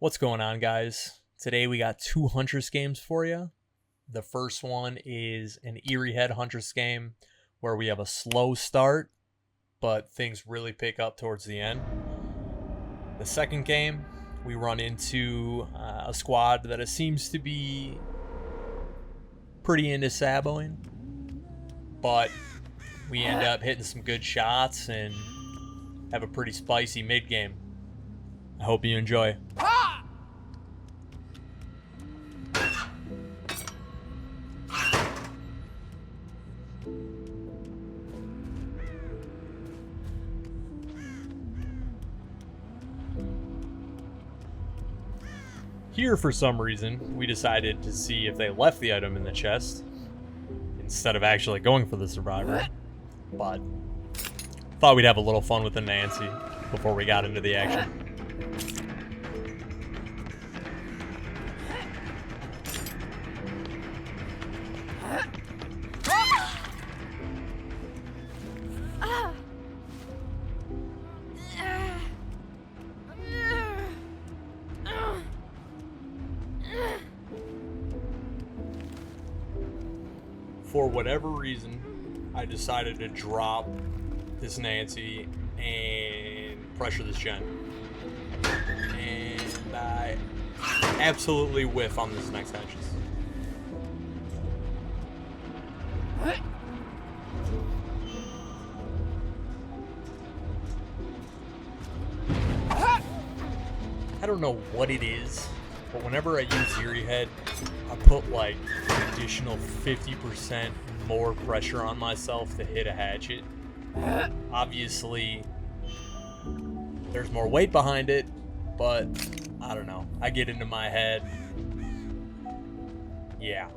What's going on, guys? Today we got two Huntress games for you. The first one is an Iri Head Huntress game where we have a slow start, but things really pick up towards the end. The second game, we run into a squad that seems to be pretty into saboing, but we end up hitting some good shots and have a pretty spicy mid game. I hope you enjoy. Here, for some reason, we decided to see if they left the item in the chest instead of actually going for the survivor, but thought we'd have a little fun with the Nancy before we got into the action. For whatever reason, I decided to drop this Nancy and pressure this gen. And I absolutely whiff on this next hatches. I don't know what it is, but whenever I use Iri Head, I put like an additional 50% more pressure on myself to hit a hatchet. Obviously, there's more weight behind it, but I don't know. I get into my head. Yeah.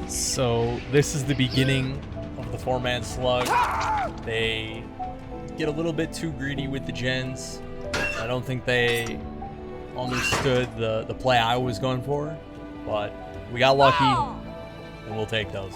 So this is the beginning of the four-man slug. They get a little bit too greedy with the gens. I don't think they understood the play I was going for, but we got lucky, and we'll take those.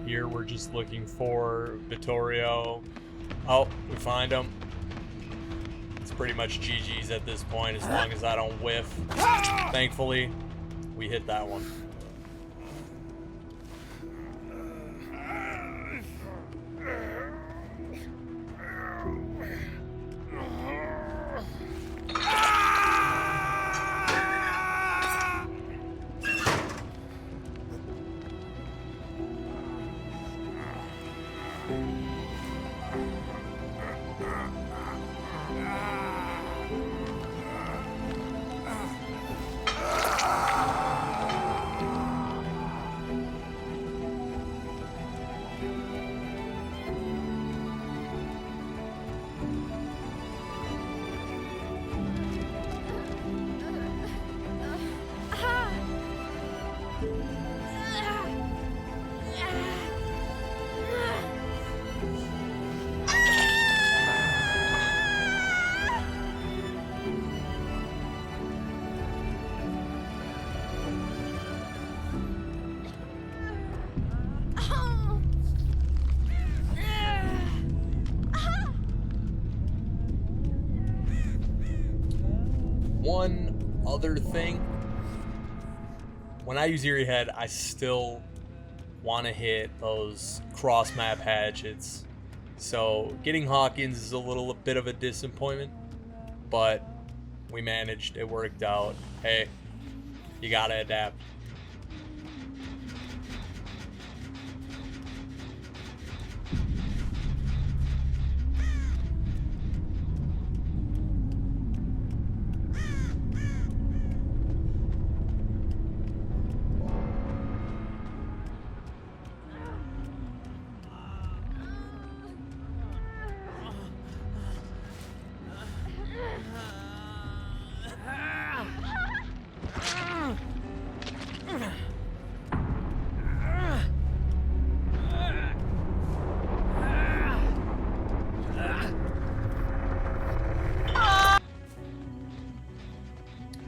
Here we're just looking for Vittorio. Oh, we find him. It's pretty much GG's at this point as long as I don't whiff. Thankfully, we hit that one. One other thing, when I use Iri Head, I still want to hit those cross map hatchets. So getting Hawkins is a little bit of a disappointment, but we managed. It worked out. Hey, you gotta adapt.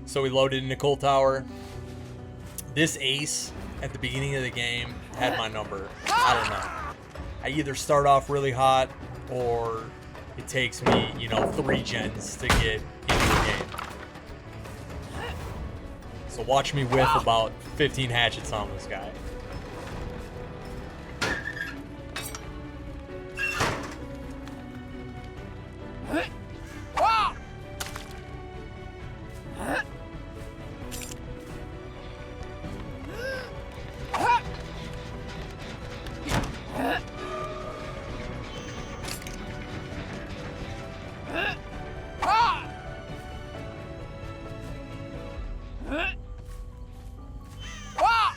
So we loaded into Coal Tower. This ace at the beginning of the game had my number. I don't know. I either start off really hot or it takes me, 3 gens to get into the game. So watch me whiff about 15 hatchets on this guy.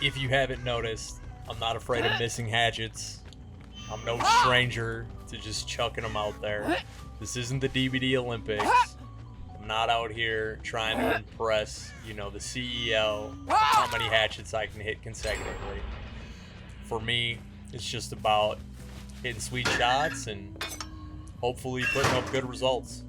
If you haven't noticed, I'm not afraid of missing hatchets. I'm no stranger to just chucking them out there. This isn't the DBD Olympics. I'm not out here trying to impress, the CEO of how many hatchets I can hit consecutively. For me, it's just about hitting sweet shots and hopefully putting up good results.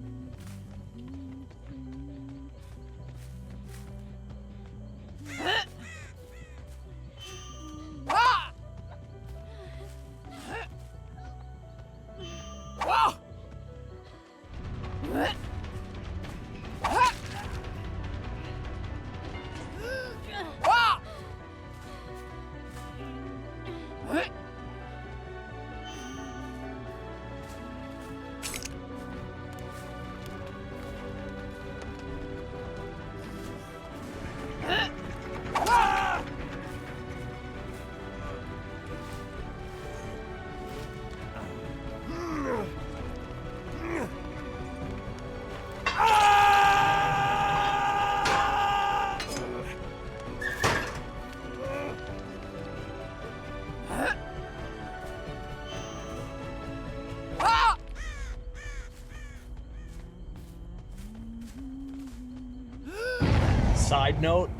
Side note,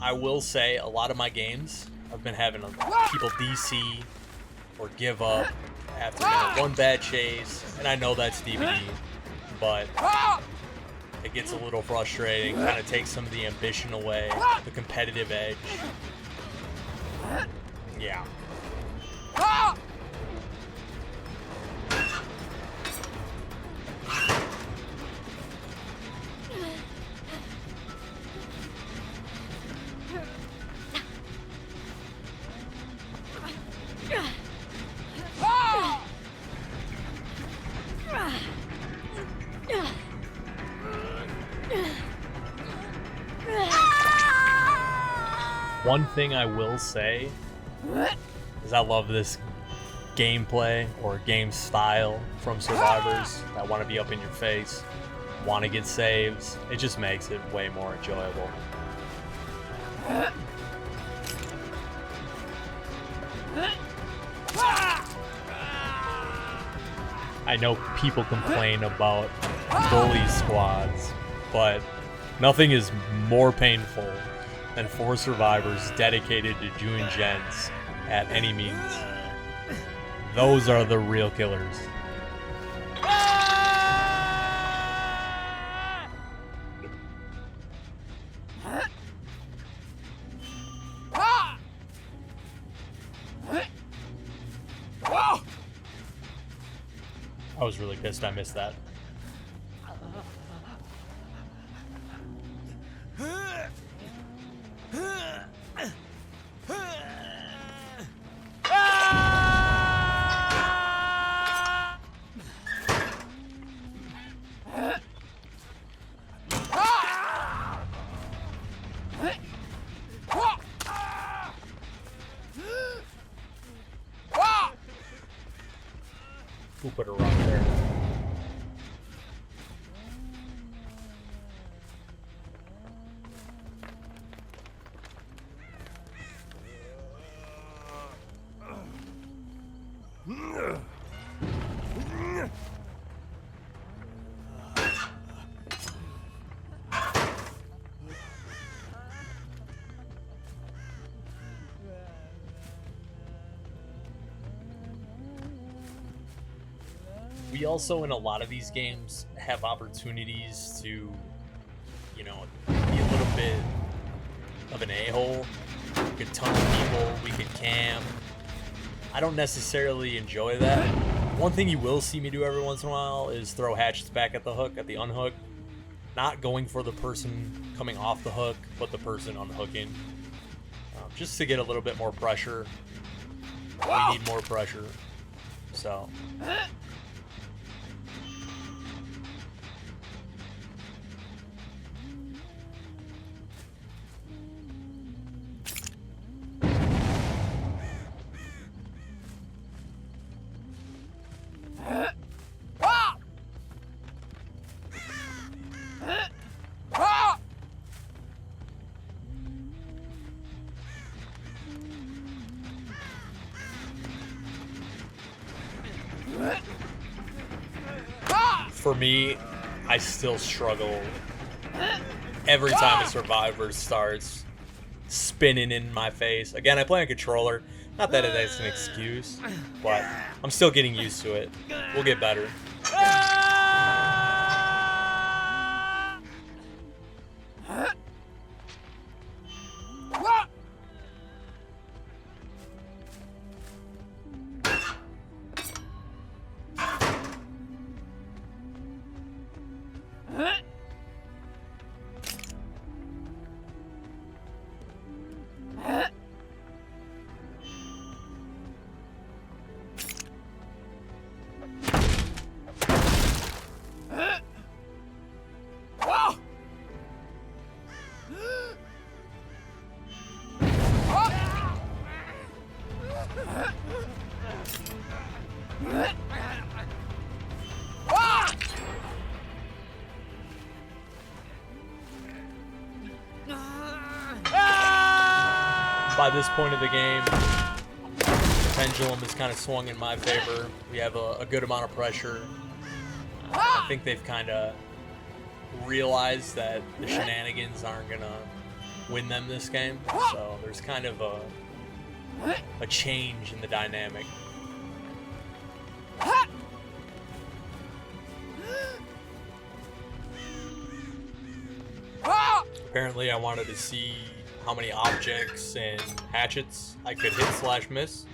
I will say a lot of my games I've been having people DC or give up after one bad chase, and I know that's DBD, but it gets a little frustrating, kind of takes some of the ambition away, the competitive edge. Yeah. One thing I will say is I love this gameplay or game style from survivors that want to be up in your face, want to get saves. It just makes it way more enjoyable. I know people complain about bully squads, but nothing is more painful and 4 survivors dedicated to doing gens at any means. Those are the real killers. I was really pissed I missed that. Who put a rock there? We also, in a lot of these games, have opportunities to, you know, be a little bit of an a-hole. We could tunnel people, we could camp. I don't necessarily enjoy that. One thing you will see me do every once in a while is throw hatchets back at the hook, at the unhook. Not going for the person coming off the hook, but the person unhooking. Just to get a little bit more pressure. We need more pressure. So... For me, I still struggle every time a survivor starts spinning in my face. Again, I play on controller. Not that it's an excuse, but I'm still getting used to it. We'll get better. By this point of the game, the pendulum is kind of swung in my favor. We have a good amount of pressure. I think they've kind of realized that the shenanigans aren't going to win them this game. So there's kind of a change in the dynamic. Apparently I wanted to see how many objects and hatchets I could hit / miss.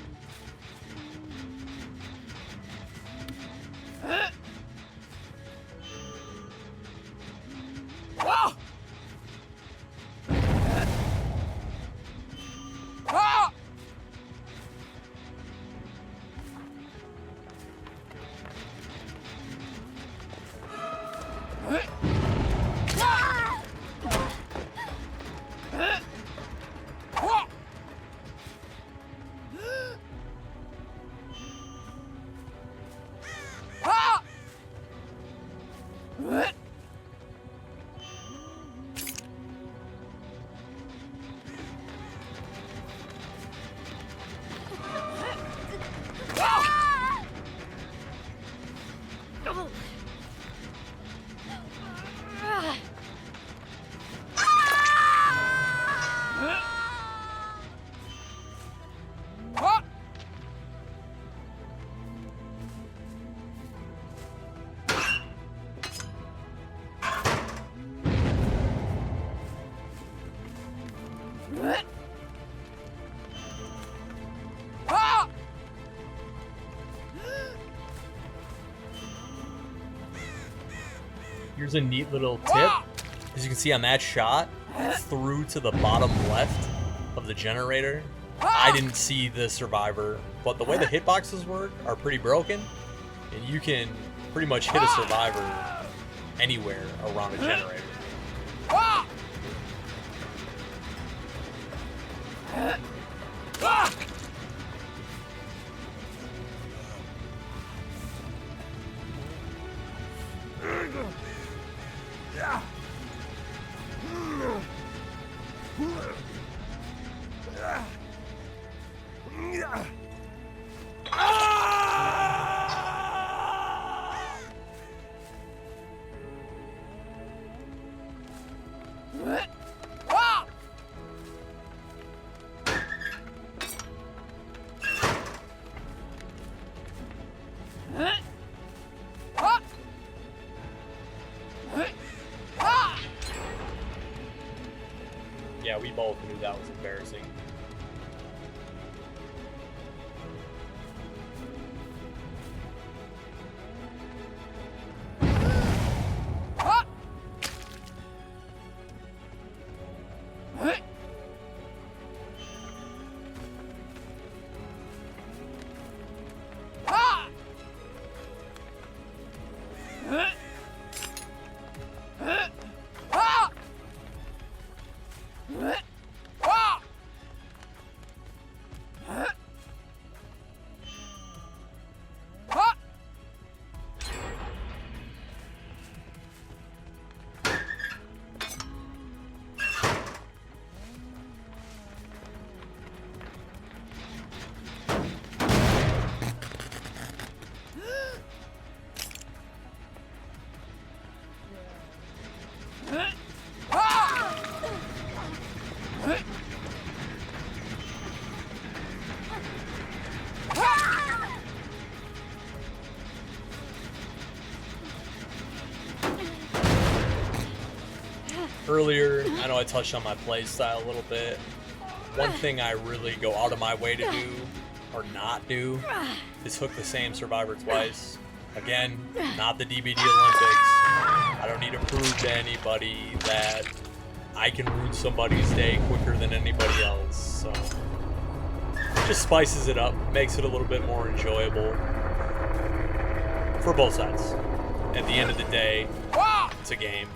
Here's a neat little tip. As you can see on that shot, through to the bottom left of the generator, I didn't see the survivor, but the way the hitboxes work are pretty broken, and you can pretty much hit a survivor anywhere around a generator. Yeah, we both knew that was embarrassing. Earlier, I know I touched on my play style a little bit. One thing I really go out of my way to do, or not do, is hook the same survivor twice. Again, not the DBD Olympics. I don't need to prove to anybody that I can ruin somebody's day quicker than anybody else. So, it just spices it up, makes it a little bit more enjoyable for both sides. At the end of the day, it's a game.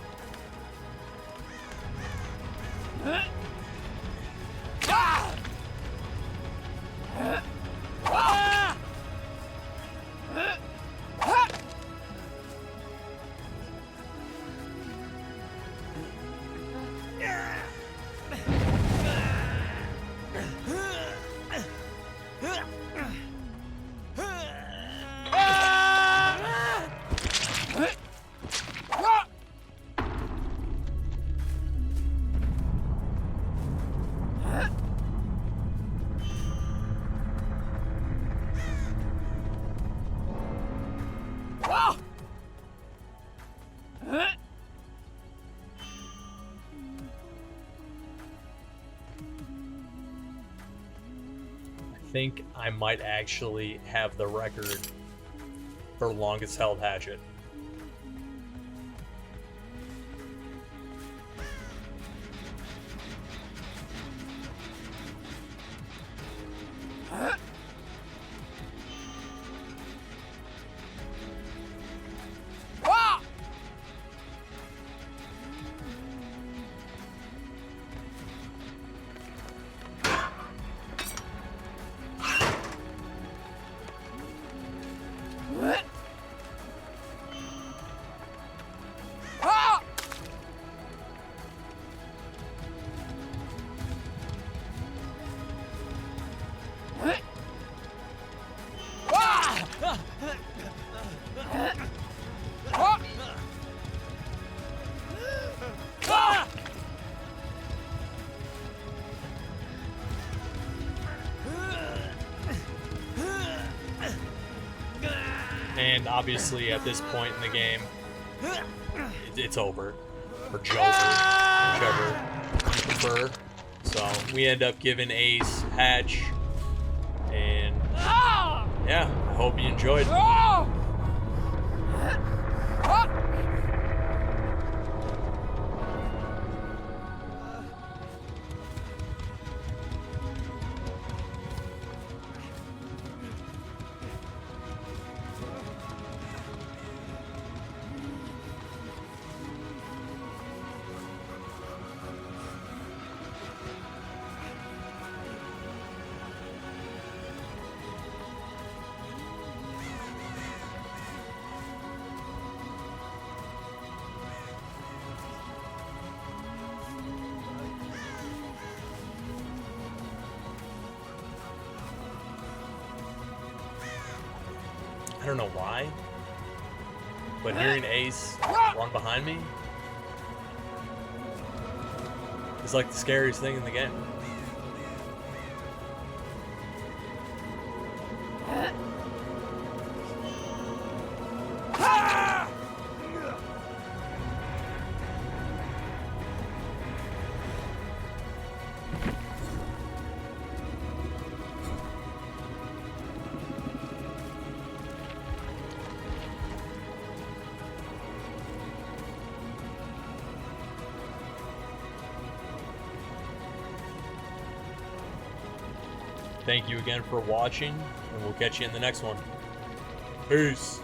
I think I might actually have the record for longest held hatchet. And obviously at this point in the game, it's over. Or Jover, whichever you prefer. So we end up giving Ace Hatch. And yeah, I hope you enjoyed. I don't know why, but hearing Ace run behind me is like the scariest thing in the game. Thank you again for watching, and we'll catch you in the next one. Peace.